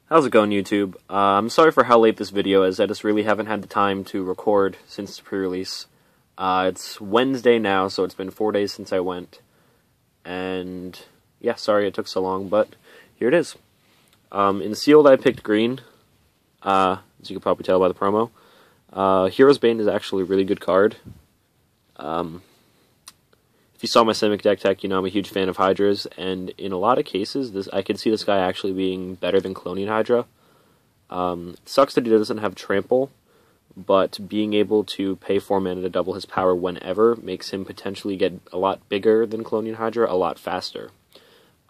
How's it going, YouTube? I'm sorry for how late this video is. I just really haven't had the time to record since the pre-release. It's Wednesday now, so it's been 4 days since I went. And yeah, sorry it took so long, but here it is. In sealed, I picked green, as you can probably tell by the promo. Hero's Bane is actually a really good card. If you saw my Simic deck tech, you know I'm a huge fan of Hydras, and in a lot of cases, I could see this guy actually being better than Clonian Hydra. It sucks that he doesn't have Trample, but being able to pay 4 mana to double his power whenever makes him potentially get a lot bigger than Clonian Hydra a lot faster.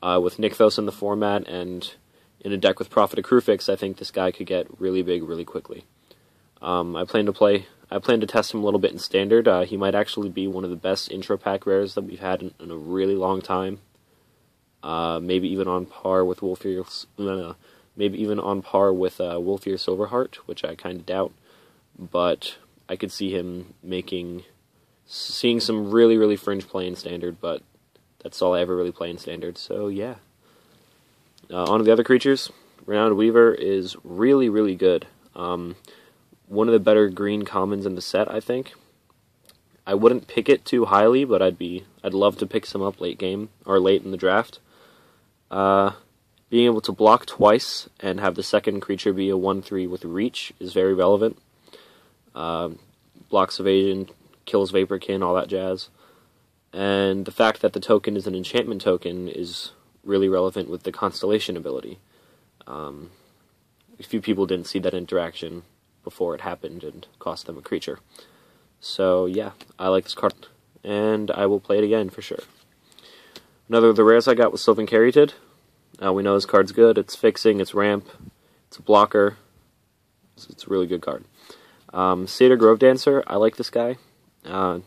With Nykthos in the format and in a deck with Prophet of Crufix, I think this guy could get really big really quickly. I plan to test him a little bit in Standard. He might actually be one of the best intro pack rares that we've had in a really long time. Maybe even on par with Wolfear Silverheart, which I kind of doubt. But I could see him seeing some really fringe play in Standard. But that's all I ever really play in Standard. So yeah. On to the other creatures. Renowned Weaver is really good. One of the better green commons in the set, I think. I wouldn't pick it too highly, but I'd love to pick some up late game or late in the draft. Being able to block twice and have the second creature be a 1/3 with reach is very relevant. Blocks evasion, kills Vaporkin, all that jazz. And the fact that the token is an enchantment token is really relevant with the Constellation ability. A few people didn't see that interaction before it happened and cost them a creature. So yeah, I like this card, and I will play it again for sure. Another of the rares I got was Sylvan Caryatid. We know this card's good. It's fixing, it's ramp, it's a blocker. It's a really good card. Satyr Grove Dancer, I like this guy. I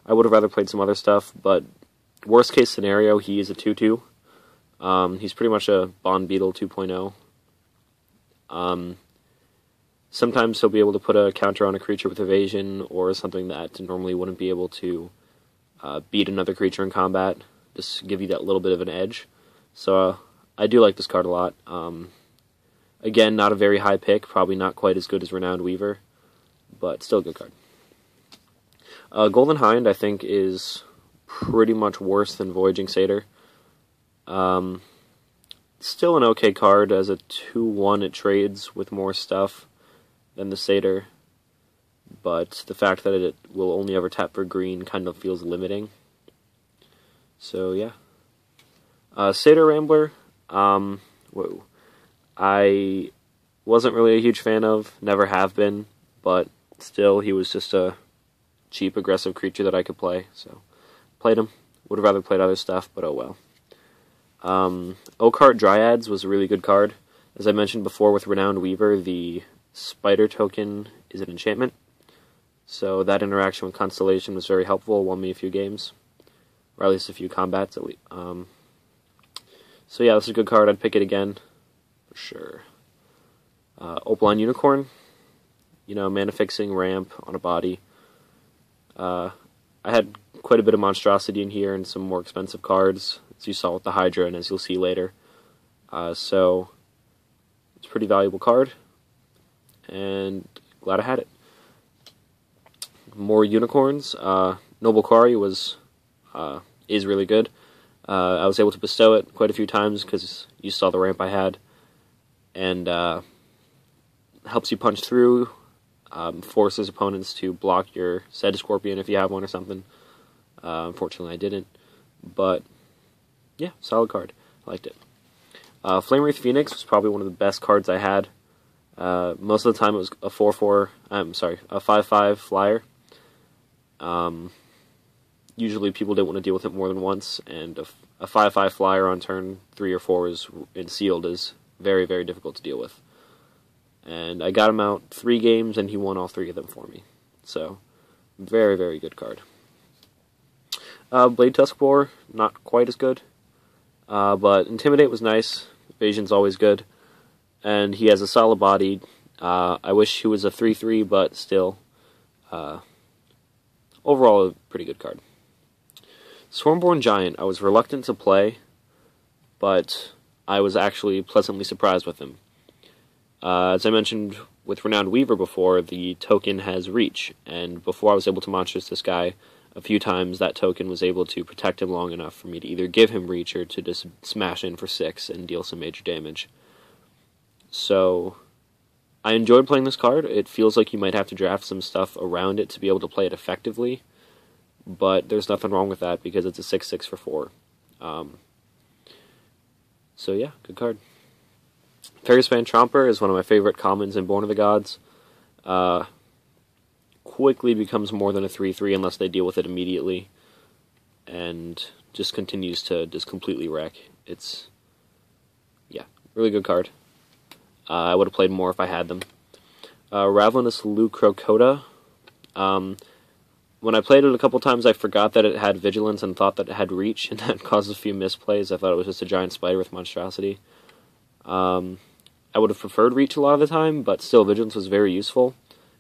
would have rather played some other stuff, but worst case scenario, he is a 2/2. He's pretty much a Bond Beetle 2.0. Sometimes he'll be able to put a counter on a creature with evasion, or something that normally wouldn't be able to beat another creature in combat. Just give you that little bit of an edge. So I do like this card a lot. Again, not a very high pick, probably not quite as good as Renowned Weaver, but still a good card. Golden Hind, I think, is pretty much worse than Voyaging Satyr. Still an okay card. As a 2/1, it trades with more stuff than the Satyr, but the fact that it will only ever tap for green kind of feels limiting. So yeah. Satyr Rambler, I wasn't really a huge fan of, never have been, but still, he was just a cheap, aggressive creature that I could play, so played him. Would have rather played other stuff, but oh well. Oakheart Dryads was a really good card. As I mentioned before with Renowned Weaver, the Spider token is an enchantment, so that interaction with Constellation was very helpful, won me a few games, or at least a few combats at least. So yeah, this is a good card. I'd pick it again for sure. Opaline Unicorn, you know, mana fixing, ramp on a body. I had quite a bit of monstrosity in here and some more expensive cards, as you saw with the Hydra and as you'll see later. So it's a pretty valuable card, and glad I had it. More unicorns. Noble Quarry is really good. I was able to bestow it quite a few times because you saw the ramp I had, and helps you punch through, forces opponents to block your Sed Scorpion if you have one or something. Unfortunately I didn't, but yeah, solid card. I liked it. Flame Wreath Phoenix was probably one of the best cards I had. Most of the time it was a 5/5 flyer. Usually people didn't want to deal with it more than once, and a 5/5 flyer on turn 3 or 4 in sealed is very difficult to deal with. And I got him out 3 games, and he won all 3 of them for me. So, very good card. Blade Tuskboar, not quite as good, but Intimidate was nice. Evasion's always good. And he has a solid body. I wish he was a 3/3, but still, overall, a pretty good card. Swarmborn Giant, I was reluctant to play, but I was actually pleasantly surprised with him. As I mentioned with Renowned Weaver before, the token has reach, and before I was able to monstrous this guy a few times, that token was able to protect him long enough for me to either give him reach or to just smash in for 6 and deal some major damage. So I enjoyed playing this card. It feels like you might have to draft some stuff around it to be able to play it effectively, but there's nothing wrong with that because it's a 6/6 for 4. So yeah, good card. Ferryspan Tromper is one of my favorite commons in Born of the Gods. Quickly becomes more than a 3/3 unless they deal with it immediately, and just continues to just completely wreck. It's, yeah, really good card. I would have played more if I had them. Ravenous Lucrocota. When I played it a couple times, I forgot that it had Vigilance and thought that it had Reach, and that caused a few misplays. I thought it was just a giant spider with Monstrosity. I would have preferred Reach a lot of the time, but still, Vigilance was very useful,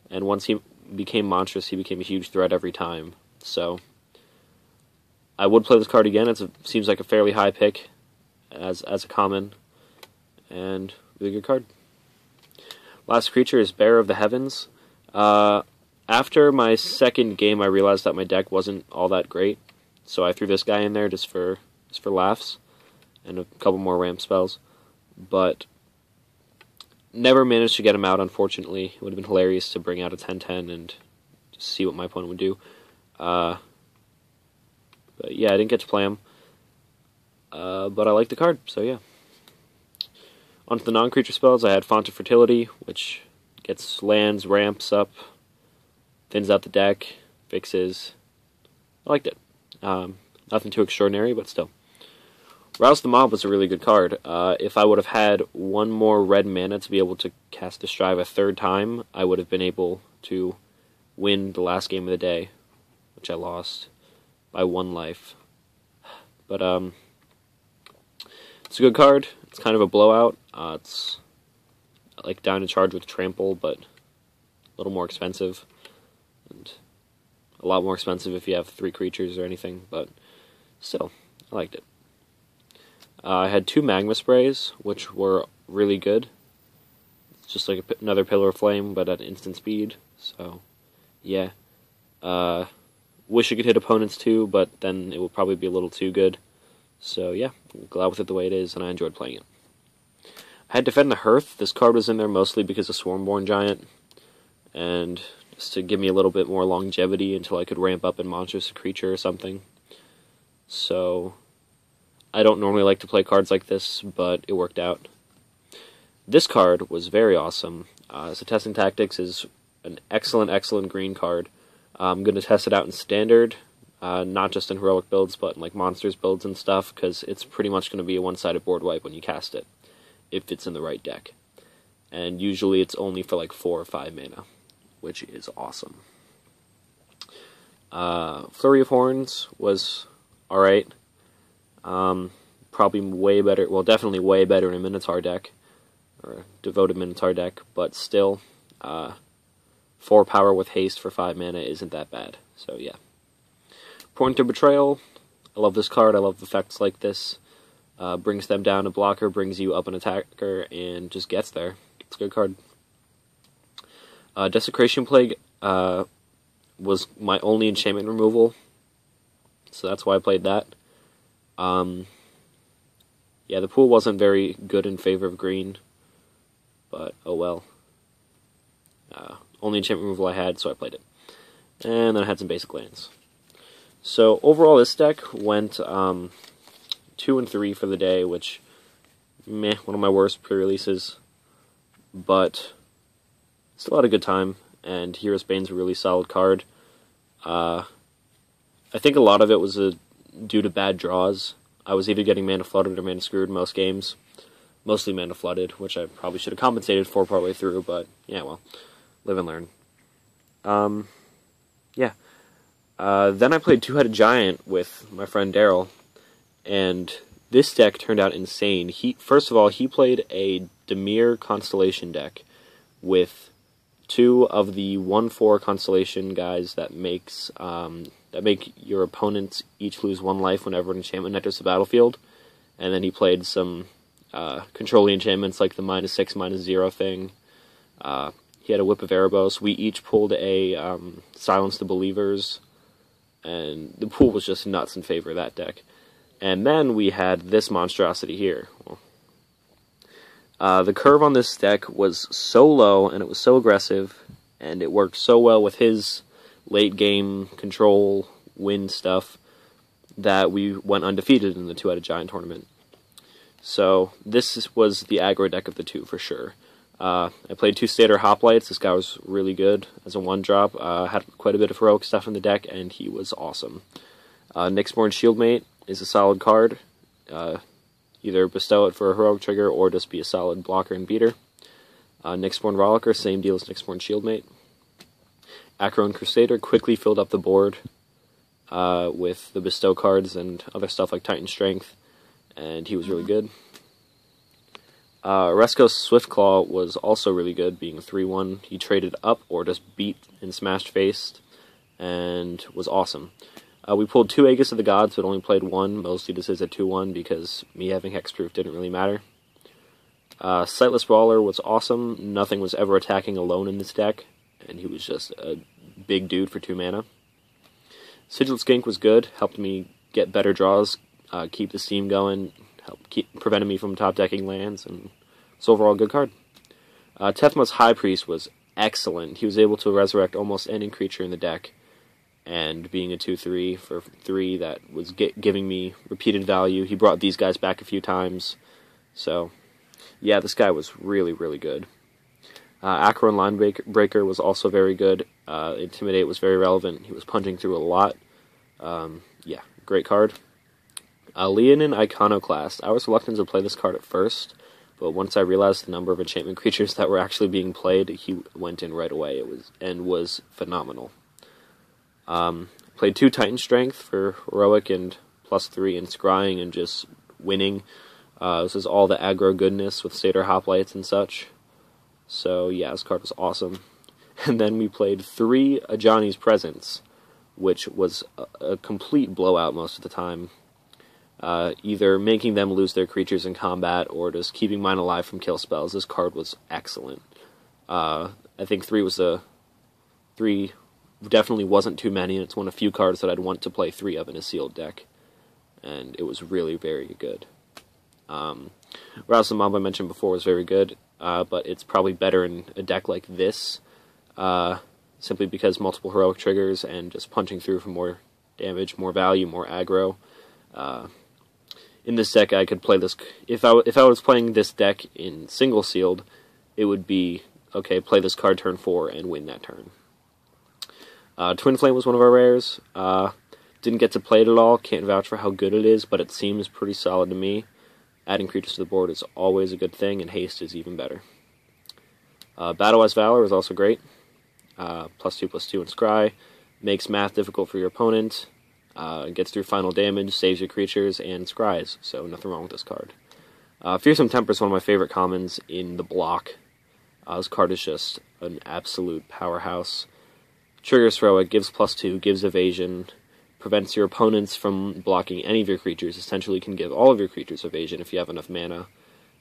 and once he became monstrous, he became a huge threat every time. So, I would play this card again. It seems like a fairly high pick as a common, and really good card. Last creature is Bearer of the Heavens. After my second game, I realized that my deck wasn't all that great, so I threw this guy in there just for laughs, and a couple more ramp spells, but never managed to get him out, unfortunately. It would have been hilarious to bring out a 10/10 and just see what my opponent would do. But yeah, I didn't get to play him, but I like the card, so yeah. On to the non-creature spells, I had Font of Fertility, which gets lands, ramps up, thins out the deck, fixes. I liked it. Nothing too extraordinary, but still. Rouse the Mob was a really good card. If I would have had one more red mana to be able to cast the Strive a third time, I would have been able to win the last game of the day, which I lost by 1 life. But it's a good card. It's kind of a blowout. It's like down to charge with Trample, but a little more expensive, and a lot more expensive if you have 3 creatures or anything, but still, I liked it. I had 2 Magma Sprays, which were really good. It's just like another Pillar of Flame, but at instant speed, so yeah. Wish it could hit opponents too, but then it would probably be a little too good. So yeah, I'm glad with it the way it is, and I enjoyed playing it. I had Defend the Hearth. This card was in there mostly because of Swarmborn Giant, and just to give me a little bit more longevity until I could ramp up and monstrous a creature or something. So I don't normally like to play cards like this, but it worked out. This card was very awesome. So Testing Tactics is an excellent green card. I'm going to test it out in Standard, not just in Heroic builds, but in like Monsters builds and stuff, because it's pretty much going to be a one-sided board wipe when you cast it, if it's in the right deck. And usually it's only for like 4 or 5 mana, which is awesome. Flurry of Horns was alright. Probably way better, well, definitely way better in a Minotaur deck, or a devoted Minotaur deck, but still, 4 power with haste for 5 mana isn't that bad, so yeah. Point of Betrayal, I love this card, I love effects like this. Brings them down a blocker, brings you up an attacker, and just gets there. It's a good card. Desecration Plague was my only enchantment removal, so that's why I played that. Yeah, the pool wasn't very good in favor of green, but oh well. Only enchantment removal I had, so I played it. And then I had some basic lands. So overall, this deck went 2 and 3 for the day, which, meh, one of my worst pre-releases, but still had a good time, and Hero's Bane's a really solid card. I think a lot of it was due to bad draws. I was either getting mana flooded or mana screwed in most games. Mostly mana flooded, which I probably should have compensated for partway through, but yeah, well, live and learn. Yeah. Then I played Two-Headed Giant with my friend Daryl, and this deck turned out insane. First of all, he played a Dimir Constellation deck with 2 of the 1/4 Constellation guys that make your opponents each lose 1 life whenever an enchantment enters the battlefield, and then he played some controlling enchantments like the -6, -0 thing. He had a Whip of Erebos. We each pulled a Silence the Believers, and the pool was just nuts in favor of that deck. And then we had this monstrosity here. The curve on this deck was so low, and it was so aggressive, and it worked so well with his late-game control win stuff that we went undefeated in the Two-Headed Giant tournament. So this was the aggro deck of the two, for sure. I played 2 Stater Hoplites. This guy was really good as a 1-drop. Had quite a bit of heroic stuff in the deck, and he was awesome. Nyxborn Shieldmate is a solid card. Either bestow it for a heroic trigger or just be a solid blocker and beater. Nyxborn Rollicker, same deal as Nyxborn Shieldmate. Acheron Crusader quickly filled up the board with the bestow cards and other stuff like Titan Strength, and he was really good. Resko's Swiftclaw was also really good, being a 3-1. He traded up or just beat and smashed faced, and was awesome. We pulled 2 Aegis of the Gods, but only played 1, mostly just as a 2-1, because me having Hexproof didn't really matter. Sightless Brawler was awesome. Nothing was ever attacking alone in this deck, and he was just a big dude for 2 mana. Sigil Skink was good, helped me get better draws, keep the steam going, prevented me from top decking lands, and it's overall a good card. Tethma's High Priest was excellent. He was able to resurrect almost any creature in the deck, and being a 2/3 for 3, that was giving me repeated value. He brought these guys back a few times, so yeah, this guy was really, really good. Acheron Linebreaker was also very good. Intimidate was very relevant. He was punching through a lot. Yeah, great card. Leonin Iconoclast. I was reluctant to play this card at first, but once I realized the number of enchantment creatures that were actually being played, he went in right away. It was phenomenal. Played 2 Titan Strength for heroic and +3 in scrying and just winning. This is all the aggro goodness with Satyr Hoplites and such. So yeah, this card was awesome. And then we played 3 Ajani's Presence, which was a complete blowout most of the time. Either making them lose their creatures in combat or just keeping mine alive from kill spells. This card was excellent. I think 3 definitely wasn't too many, and it's one of the few cards that I'd want to play 3 of in a sealed deck. And it was really very good. Rouse the Mob I mentioned before was very good, but it's probably better in a deck like this, simply because multiple heroic triggers and just punching through for more damage, more value, more aggro. In this deck, I could play this. If I was playing this deck in single sealed, it would be okay. Play this card turn 4 and win that turn. Twin Flame was one of our rares. Didn't get to play it at all. Can't vouch for how good it is, but it seems pretty solid to me. Adding creatures to the board is always a good thing, and haste is even better. Battle-Wise Valor is also great. +2/+2 in Scry. Makes math difficult for your opponent. Gets through final damage, saves your creatures, and scries, so nothing wrong with this card. Fearsome Temper is one of my favorite commons in the block. This card is just an absolute powerhouse. Triggers heroic, gives +2, gives evasion, prevents your opponents from blocking any of your creatures, essentially can give all of your creatures evasion if you have enough mana,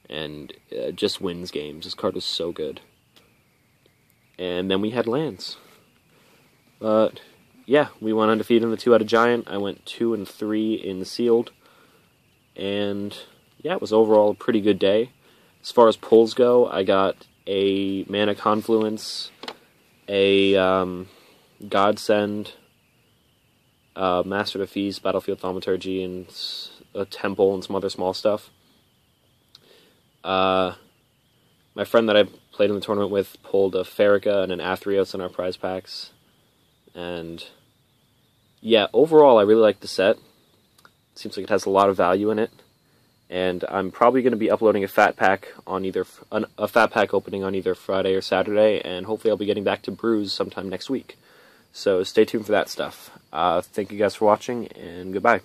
and just wins games. This card is so good. And then we had lands. But yeah, we went undefeated in the Two-Headed Giant. I went 2-3 in the sealed. And yeah, it was overall a pretty good day. As far as pulls go, I got a Mana Confluence, a Godsend, Master of Feast, Battlefield Thaumaturgy, and a Temple and some other small stuff. My friend that I played in the tournament with pulled a Farika and an Athreos in our prize packs. And yeah, overall I really like the set. It seems like it has a lot of value in it. And I'm probably going to be uploading a fat pack on a fat pack opening on either Friday or Saturday, and hopefully I'll be getting back to brews sometime next week. So stay tuned for that stuff. Thank you guys for watching, and goodbye.